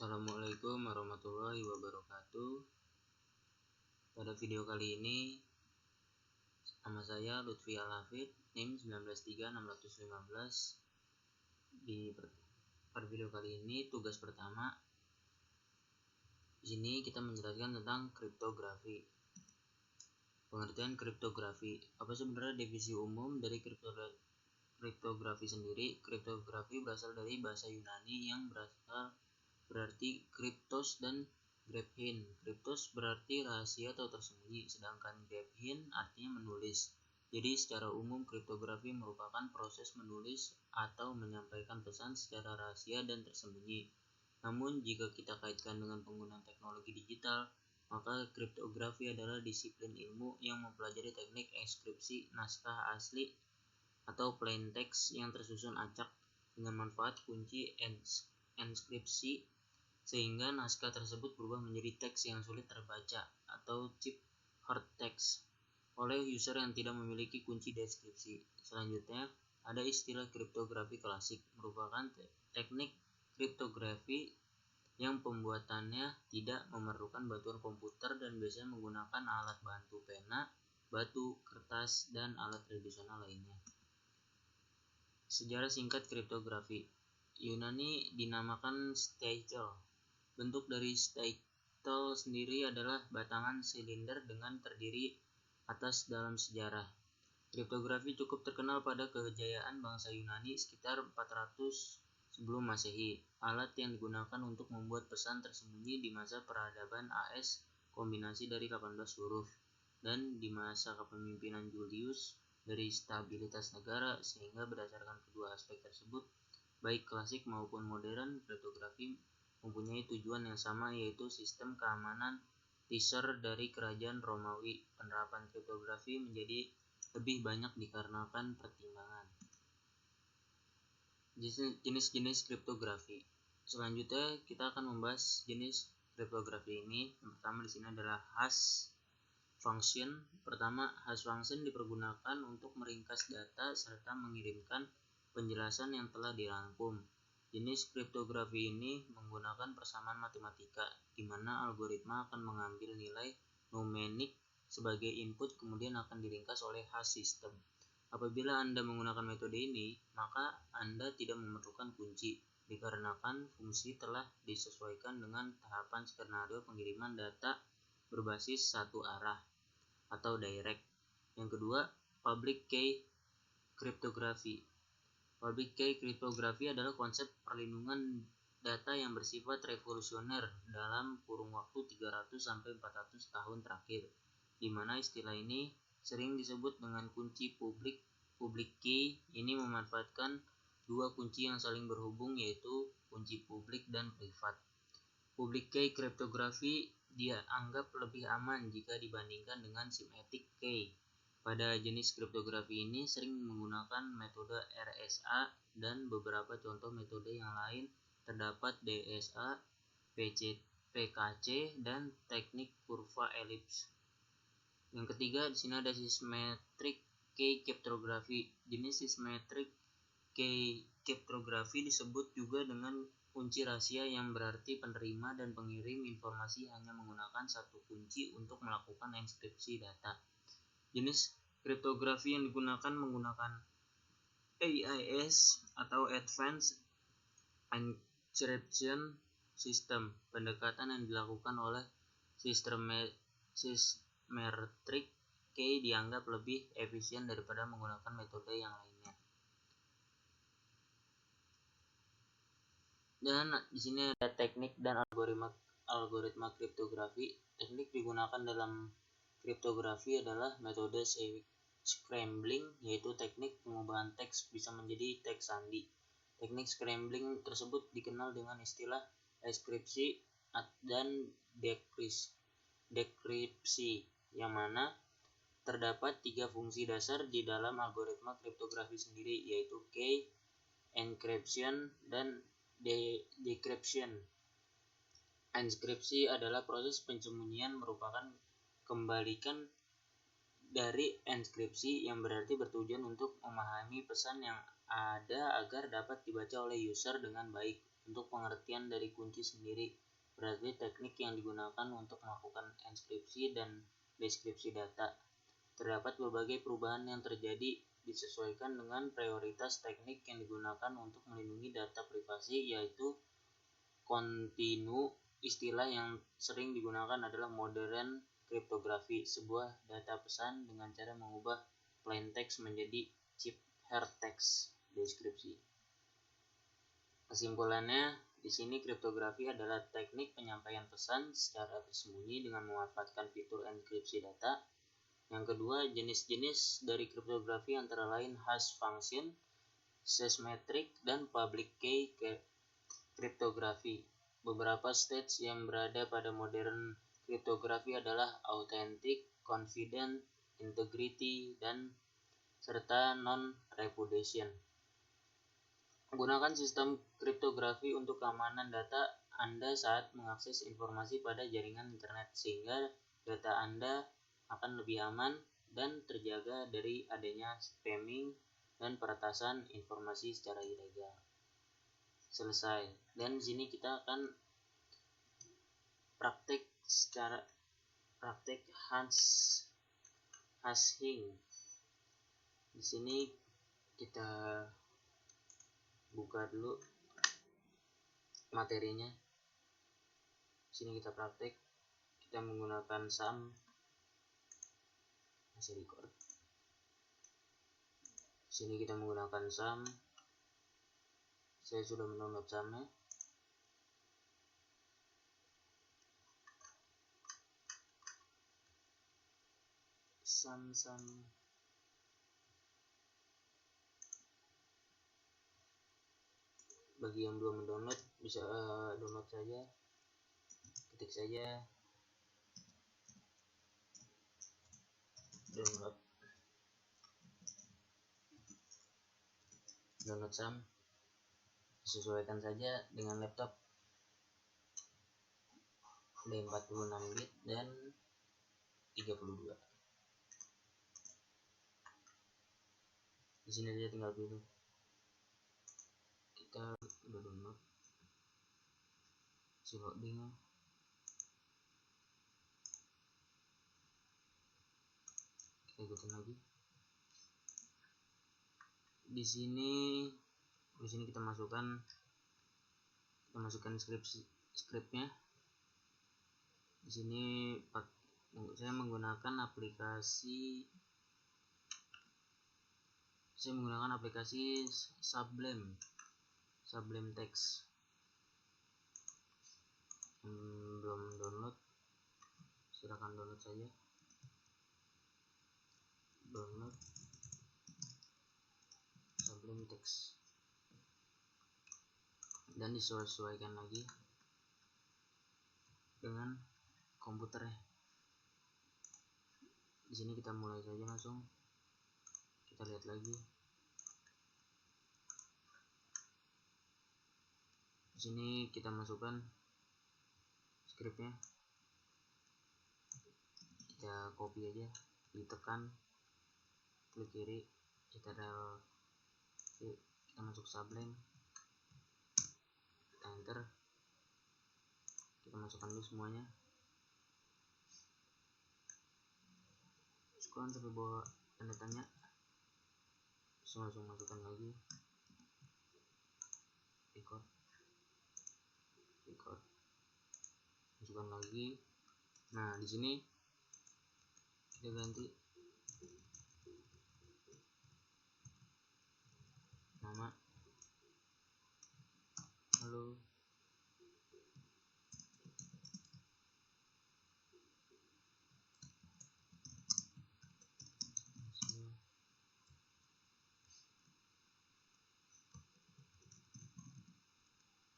Assalamualaikum warahmatullahi wabarakatuh. Pada video kali ini nama saya Lutfi Al-Hafid, NIM 193-615. Pada video kali ini tugas pertama di sini kita menjelaskan tentang kriptografi. Pengertian kriptografi. Apa sebenarnya definisi umum dari kriptografi sendiri? Kriptografi berasal dari bahasa Yunani yang berarti kriptos dan graphein. Kriptos berarti rahasia atau tersembunyi, sedangkan graphein artinya menulis. Jadi secara umum kriptografi merupakan proses menulis atau menyampaikan pesan secara rahasia dan tersembunyi. Namun jika kita kaitkan dengan penggunaan teknologi digital, maka kriptografi adalah disiplin ilmu yang mempelajari teknik enkripsi naskah asli atau plain text yang tersusun acak dengan manfaat kunci enkripsi sehingga naskah tersebut berubah menjadi teks yang sulit terbaca atau hard text oleh user yang tidak memiliki kunci deskripsi. Selanjutnya, ada istilah kriptografi klasik, merupakan teknik kriptografi yang pembuatannya tidak memerlukan bantuan komputer dan biasanya menggunakan alat bantu pena, batu, kertas, dan alat tradisional lainnya. Sejarah singkat kriptografi. Yunani dinamakan steitel. Bentuk dari steitel sendiri adalah batangan silinder dengan terdiri atas dalam sejarah. Kriptografi cukup terkenal pada kejayaan bangsa Yunani sekitar 400 sebelum Masehi. Alat yang digunakan untuk membuat pesan tersembunyi di masa peradaban AS kombinasi dari 18 huruf dan di masa kepemimpinan Julius dari stabilitas negara, sehingga berdasarkan kedua aspek tersebut, baik klasik maupun modern, kriptografi mempunyai tujuan yang sama, yaitu sistem keamanan teaser dari kerajaan Romawi. Penerapan kriptografi menjadi lebih banyak dikarenakan pertimbangan jenis-jenis kriptografi. Selanjutnya kita akan membahas jenis kriptografi ini. Yang pertama di sini adalah hash function. Pertama, hash function dipergunakan untuk meringkas data serta mengirimkan penjelasan yang telah dirangkum. Jenis kriptografi ini menggunakan persamaan matematika, di mana algoritma akan mengambil nilai numerik sebagai input kemudian akan diringkas oleh hash system. Apabila Anda menggunakan metode ini, maka Anda tidak memerlukan kunci, dikarenakan fungsi telah disesuaikan dengan tahapan skenario pengiriman data berbasis satu arah atau direct. Yang kedua, public key kriptografi. Public key kriptografi adalah konsep perlindungan data yang bersifat revolusioner dalam kurun waktu 300-400 tahun terakhir, di mana istilah ini sering disebut dengan kunci publik. Public key ini memanfaatkan dua kunci yang saling berhubung, yaitu kunci publik dan privat. Public key kriptografi dianggap lebih aman jika dibandingkan dengan symmetric key. Pada jenis kriptografi ini sering menggunakan metode RSA dan beberapa contoh metode yang lain terdapat DSA, PKC, dan teknik kurva elips. Yang ketiga di sini ada symmetric key kriptografi. Jenis symmetric key kriptografi disebut juga dengan kunci rahasia, yang berarti penerima dan pengirim informasi hanya menggunakan satu kunci untuk melakukan enkripsi data. Jenis kriptografi yang digunakan menggunakan AIS atau Advanced Encryption System. Pendekatan yang dilakukan oleh symmetric key dianggap lebih efisien daripada menggunakan metode yang lainnya. Dan di sini ada teknik dan algoritma kriptografi. Teknik digunakan dalam kriptografi adalah metode scrambling, yaitu teknik pengubahan teks bisa menjadi teks sandi. Teknik scrambling tersebut dikenal dengan istilah enkripsi dan dekripsi, yang mana terdapat tiga fungsi dasar di dalam algoritma kriptografi sendiri, yaitu key, encryption, dan decryption. Enkripsi adalah proses penyembunyian, merupakan kembalikan dari enskripsi yang berarti bertujuan untuk memahami pesan yang ada agar dapat dibaca oleh user dengan baik. Untuk pengertian dari kunci sendiri berarti teknik yang digunakan untuk melakukan enskripsi dan deskripsi data. Terdapat berbagai perubahan yang terjadi disesuaikan dengan prioritas teknik yang digunakan untuk melindungi data privasi, yaitu kontinu. Istilah yang sering digunakan adalah modern kriptografi, sebuah data pesan dengan cara mengubah plain text menjadi ciphertext deskripsi. Kesimpulannya, di sini kriptografi adalah teknik penyampaian pesan secara tersembunyi dengan memanfaatkan fitur enkripsi data. Yang kedua, jenis-jenis dari kriptografi antara lain hash function, sysmetric, dan public key kriptografi. Beberapa stage yang berada pada modern kriptografi adalah authentic, confident, integrity, dan serta non-repudiation. Gunakan sistem kriptografi untuk keamanan data Anda saat mengakses informasi pada jaringan internet, sehingga data Anda akan lebih aman dan terjaga dari adanya spamming dan peretasan informasi secara ilegal. Selesai. Dan di sini kita akan praktek hashing. Di sini kita buka dulu materinya. Di sini kita praktek. Kita menggunakan sum. Masih record. Di sini kita menggunakan sum. Saya sudah mendownload sumnya. Sum. Bagi yang belum mendownload bisa download saja, ketik saja download sum, sesuaikan saja dengan laptop ada 46 bit dan 32. Di sini dia tinggal pilih. Kita udah download, si loading. Kita ikutin lagi. Di sini kita masukkan scriptnya. Di sini saya menggunakan aplikasi Sublime Text. Belum download, silahkan download saja. Download Sublime Text dan disesuaikan lagi dengan komputernya. Di sini kita mulai saja langsung. Kita lihat lagi. Di sini kita masukkan scriptnya. Kita copy aja, ditekan, klik kiri, kita masuk Sublime, kita enter, kita masukkan dulu semuanya, scroll sampai bawah tanda tanya, langsung masukkan lagi, record, masukkan lagi. Nah, di sini kita ganti nama, halo,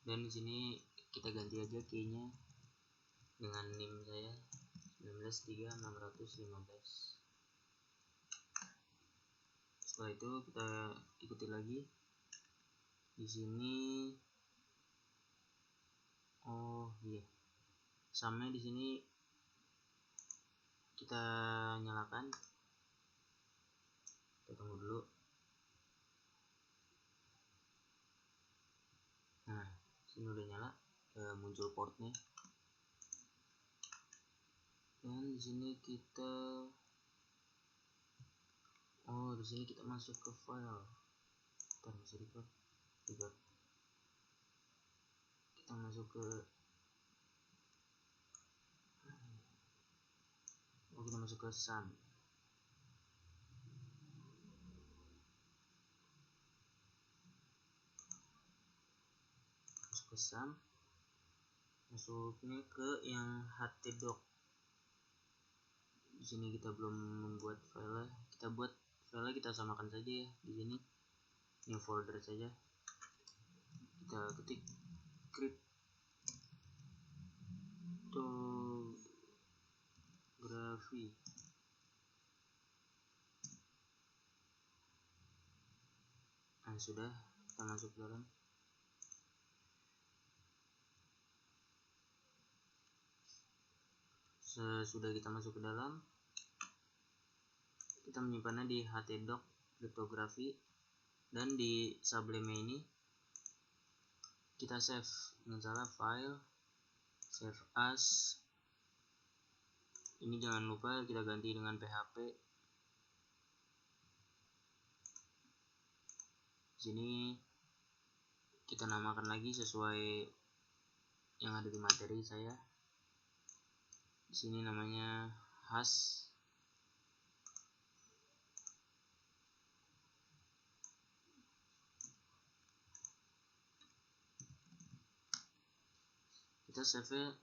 dan di sini kita ganti aja key-nya dengan NIM saya 193615. Setelah itu kita ikuti lagi. Di sini sumnya di sini kita nyalakan, Kita tunggu dulu. Nah, sini udah nyala, muncul portnya. Dan di sini kita di sini kita masuk ke file. Kita bisa record. Kita masuk ke SAM. Masuknya ke yang htdoc. Di sini kita belum membuat file. Kita buat file, kita samakan saja ya. Di sini new folder saja. Kita ketik cryptography. Nah, sudah, kita masuk ke dalam. Sesudah kita masuk ke dalam, kita menyimpannya di htdoc cryptography, dan di Sublime ini kita save dengan cara file save as. Ini jangan lupa kita ganti dengan PHP. Sini kita namakan lagi sesuai yang ada di materi saya. Di sini namanya hash. Kita save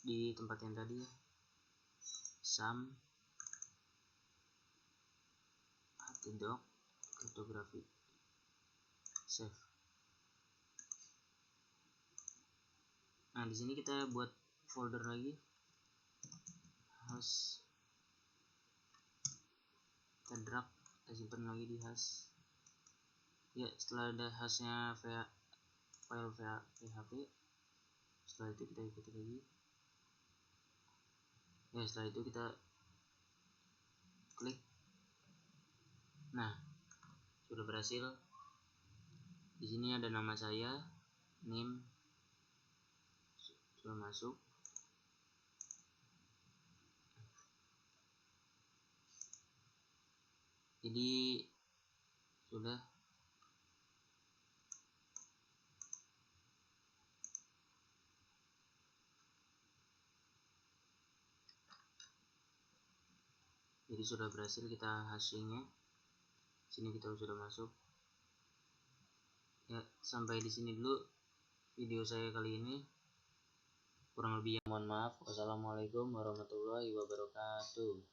di tempat yang tadi, SAM htdoc cryptography, save. Nah, di sini kita buat folder lagi, hash. Kita drag, kita simpan lagi di hash. Ya, setelah ada hashnya file PHP, setelah itu kita ikuti lagi. Ya, setelah itu kita klik. Nah, sudah berhasil. Di sini ada nama saya, name sudah masuk. Jadi sudah. Jadi sudah berhasil kita hashingnya. Sini kita sudah masuk. Ya, sampai di sini dulu video saya kali ini. Kurang lebih mohon maaf. Wassalamualaikum warahmatullahi wabarakatuh.